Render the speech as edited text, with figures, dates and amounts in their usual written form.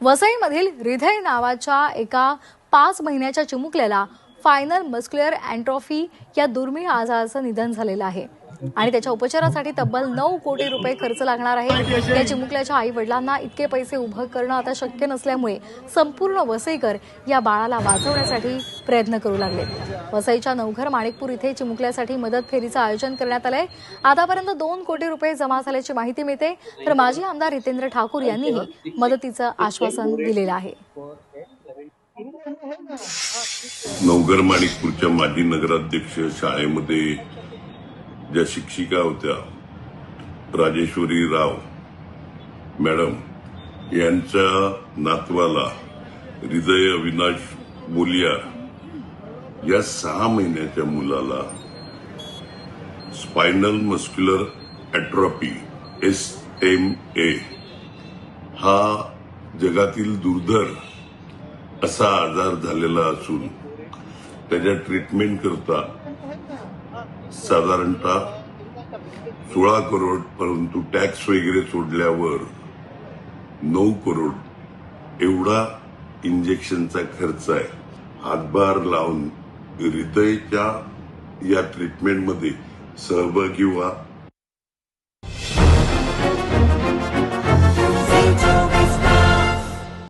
वसईमधील हृदय नावाच्या एका 5 महिन्याच्या चिमुकल्याला फायनल मस्क्युलर ॲट्रोफी या दुर्मिळ आजाराचं निधन झालेलं आहे आणि त्याच्या उपचारासाठी तब्बल 9 कोटी रुपये खर्च लागणार आहे। या चिमुकल्याच्या आई वडिलांना इतके पैसे उभं करणं आता शक्य नसल्यामुळे संपूर्ण वसईकर या बाळाला वाचवण्यासाठी प्रयत्न करू लागले। वसईच्या नवघर माणिकपूर इथे चिमुकल्यासाठी मदत फेरीचं आयोजन करण्यात आलंय। आतापर्यंत 2 कोटी रुपये जमा झाल्याची माहिती मिळते, तर माजी आमदार हितेंद्र ठाकूर यांनीही मदतीचं आश्वासन दिलेलं आहे। नवघर माणिकपूरच्या माजी नगराध्यक्ष शाळेमध्ये ज्या शिक्षिका होत्या राजेश्वरी राव मॅडम यांच्या नातवाला हृदय अविनाश बोलियार या 6 महिन्याच्या मुलाला स्पायनल मस्क्युलर ॲट्रोफी SMA हा जगातील दुर्धर असा आजार झालेला असून त्याच्या ट्रीटमेंट करता साधारणतः 16 करोड, परंतु टॅक्स वगैरे सोडल्यावर 9 करोड एवढा इंजेक्शनचा खर्च आहे। हातभार लावून हृदयाच्या या ट्रीटमेंटमध्ये सहभागी व्हा।